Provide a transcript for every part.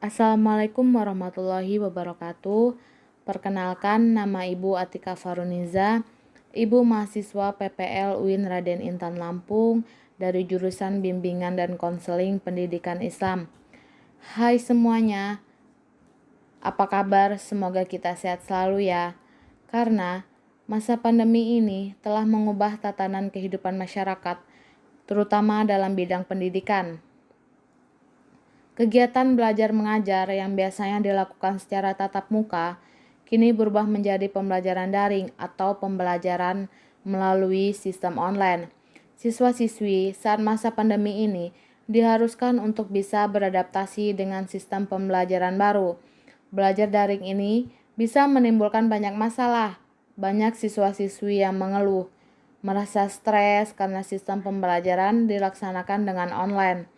Assalamualaikum warahmatullahi wabarakatuh. Perkenalkan, nama Ibu Atika Faruniza, Ibu mahasiswa PPL UIN Raden Intan Lampung dari jurusan Bimbingan dan Konseling Pendidikan Islam. Hai semuanya, apa kabar? Semoga kita sehat selalu ya. Karena masa pandemi ini telah mengubah tatanan kehidupan masyarakat, terutama dalam bidang pendidikan. Kegiatan belajar mengajar yang biasanya dilakukan secara tatap muka, kini berubah menjadi pembelajaran daring atau pembelajaran melalui sistem online. Siswa-siswi saat masa pandemi ini diharuskan untuk bisa beradaptasi dengan sistem pembelajaran baru. Belajar daring ini bisa menimbulkan banyak masalah. Banyak siswa-siswi yang mengeluh, merasa stres karena sistem pembelajaran dilaksanakan dengan online.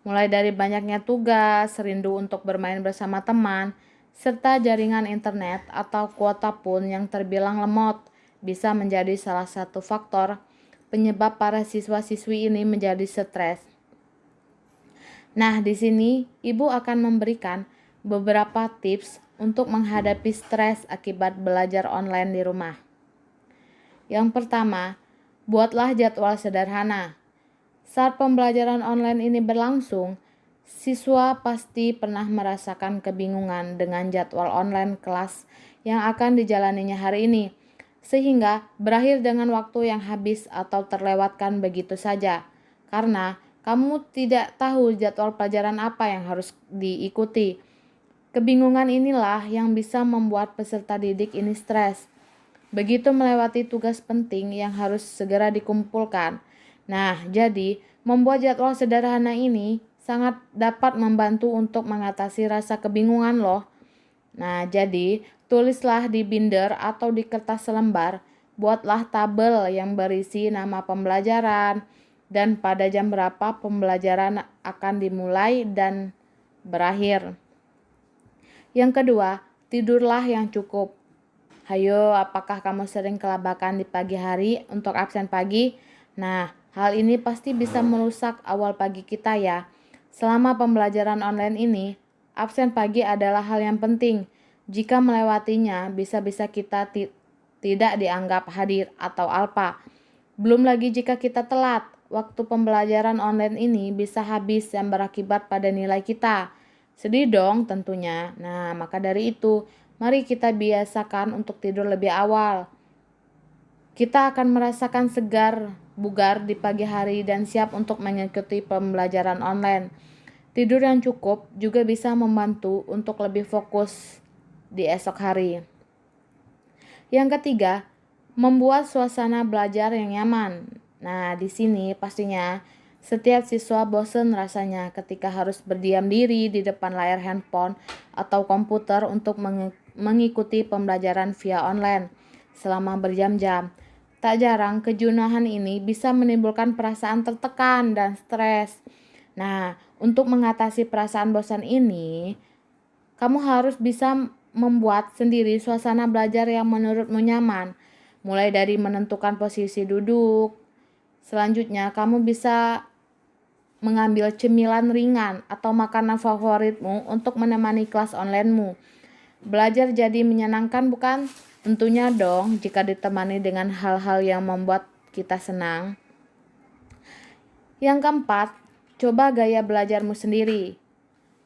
Mulai dari banyaknya tugas, rindu untuk bermain bersama teman, serta jaringan internet atau kuota pun yang terbilang lemot bisa menjadi salah satu faktor penyebab para siswa-siswi ini menjadi stres. Nah, di sini Ibu akan memberikan beberapa tips untuk menghadapi stres akibat belajar online di rumah. Yang pertama, buatlah jadwal sederhana. Saat pembelajaran online ini berlangsung, siswa pasti pernah merasakan kebingungan dengan jadwal online kelas yang akan dijalaninya hari ini, sehingga berakhir dengan waktu yang habis atau terlewatkan begitu saja, karena kamu tidak tahu jadwal pelajaran apa yang harus diikuti. Kebingungan inilah yang bisa membuat peserta didik ini stres. Begitu melewati tugas penting yang harus segera dikumpulkan. Nah, jadi membuat jadwal sederhana ini sangat dapat membantu untuk mengatasi rasa kebingungan loh. Nah, jadi tulislah di binder atau di kertas selembar, buatlah tabel yang berisi nama pembelajaran dan pada jam berapa pembelajaran akan dimulai dan berakhir. Yang kedua, tidurlah yang cukup. Hayo, apakah kamu sering kelabakan di pagi hari untuk absen pagi? Nah, hal ini pasti bisa merusak awal pagi kita ya. Selama pembelajaran online ini, absen pagi adalah hal yang penting. Jika melewatinya, bisa-bisa kita tidak dianggap hadir atau alpa. Belum lagi jika kita telat, waktu pembelajaran online ini bisa habis yang berakibat pada nilai kita. Sedih dong tentunya. Nah, maka dari itu, mari kita biasakan untuk tidur lebih awal. Kita akan merasakan segar, bugar di pagi hari dan siap untuk mengikuti pembelajaran online. Tidur yang cukup juga bisa membantu untuk lebih fokus di esok hari. Yang ketiga, membuat suasana belajar yang nyaman. Nah, di sini pastinya setiap siswa bosan rasanya ketika harus berdiam diri di depan layar handphone atau komputer untuk mengikuti pembelajaran via online selama berjam-jam. Tak jarang kejenuhan ini bisa menimbulkan perasaan tertekan dan stres. Nah, untuk mengatasi perasaan bosan ini, kamu harus bisa membuat sendiri suasana belajar yang menurutmu nyaman, mulai dari menentukan posisi duduk. Selanjutnya, kamu bisa mengambil cemilan ringan atau makanan favoritmu untuk menemani kelas onlinemu. Belajar jadi menyenangkan bukan? Tentunya dong jika ditemani dengan hal-hal yang membuat kita senang. Yang keempat, coba gaya belajarmu sendiri.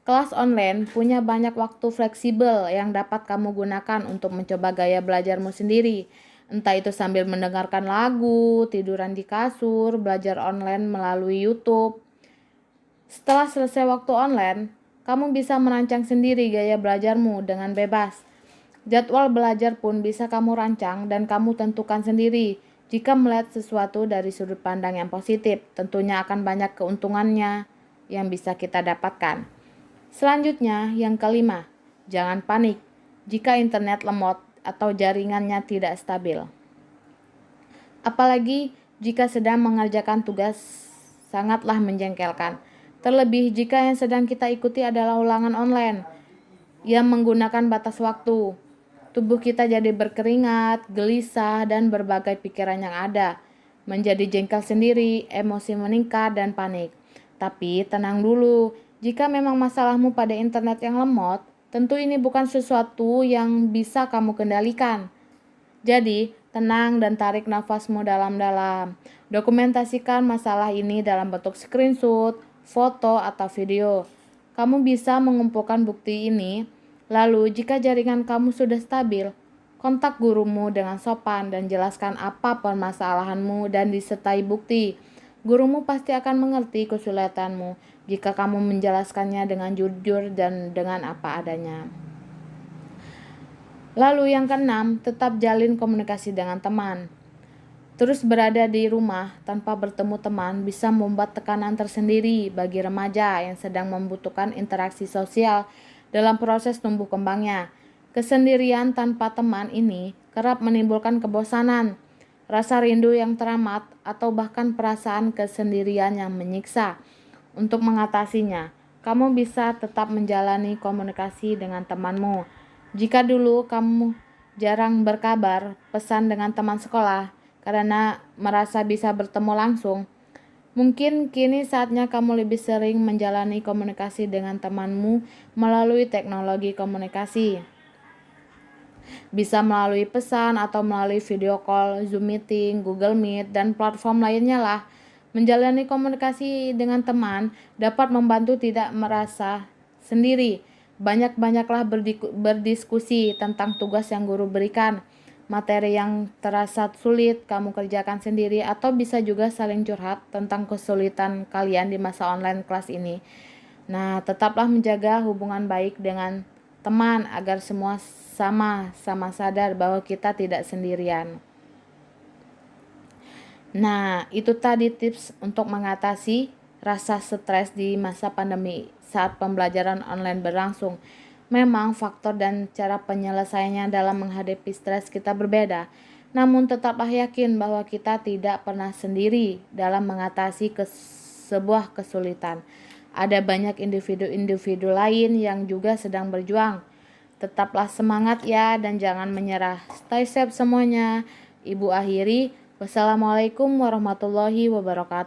Kelas online punya banyak waktu fleksibel yang dapat kamu gunakan untuk mencoba gaya belajarmu sendiri. Entah itu sambil mendengarkan lagu, tiduran di kasur, belajar online melalui YouTube. Setelah selesai waktu online, kamu bisa merancang sendiri gaya belajarmu dengan bebas. Jadwal belajar pun bisa kamu rancang dan kamu tentukan sendiri. Jika melihat sesuatu dari sudut pandang yang positif, tentunya akan banyak keuntungannya yang bisa kita dapatkan. Selanjutnya, yang kelima, jangan panik jika internet lemot atau jaringannya tidak stabil. Apalagi jika sedang mengerjakan tugas sangatlah menjengkelkan. Terlebih jika yang sedang kita ikuti adalah ulangan online yang menggunakan batas waktu. Tubuh kita jadi berkeringat, gelisah, dan berbagai pikiran yang ada. Menjadi jengkel sendiri, emosi meningkat, dan panik. Tapi tenang dulu, Jika memang masalahmu pada internet yang lemot, tentu ini bukan sesuatu yang bisa kamu kendalikan. Jadi, tenang dan tarik nafasmu dalam-dalam. Dokumentasikan masalah ini dalam bentuk screenshot, foto, atau video. Kamu bisa mengumpulkan bukti ini, lalu jika jaringan kamu sudah stabil, kontak gurumu dengan sopan dan jelaskan apa permasalahanmu dan disertai bukti. Gurumu pasti akan mengerti kesulitanmu jika kamu menjelaskannya dengan jujur dan dengan apa adanya. Lalu yang keenam, tetap jalin komunikasi dengan teman. Terus berada di rumah tanpa bertemu teman bisa membuat tekanan tersendiri bagi remaja yang sedang membutuhkan interaksi sosial dalam proses tumbuh kembangnya. Kesendirian tanpa teman ini kerap menimbulkan kebosanan, rasa rindu yang teramat, atau bahkan perasaan kesendirian yang menyiksa. Untuk mengatasinya, kamu bisa tetap menjalani komunikasi dengan temanmu. Jika dulu kamu jarang berkabar, pesan dengan teman sekolah, karena merasa bisa bertemu langsung, mungkin kini saatnya kamu lebih sering menjalani komunikasi dengan temanmu melalui teknologi komunikasi. Bisa melalui pesan atau melalui video call, Zoom meeting, Google Meet, dan platform lainnya lah. Menjalani komunikasi dengan teman dapat membantu tidak merasa sendiri. Banyak-banyaklah berdiskusi tentang tugas yang guru berikan. Materi yang terasa sulit kamu kerjakan sendiri, atau bisa juga saling curhat tentang kesulitan kalian di masa online kelas ini. Nah, tetaplah menjaga hubungan baik dengan teman agar semua sama-sama sadar bahwa kita tidak sendirian. Nah, itu tadi tips untuk mengatasi rasa stres di masa pandemi saat pembelajaran online berlangsung. Memang faktor dan cara penyelesaiannya dalam menghadapi stres kita berbeda. Namun tetaplah yakin bahwa kita tidak pernah sendiri dalam mengatasi sebuah kesulitan. Ada banyak individu-individu lain yang juga sedang berjuang. Tetaplah semangat ya dan jangan menyerah. Stay safe semuanya. Ibu akhiri. Wassalamualaikum warahmatullahi wabarakatuh.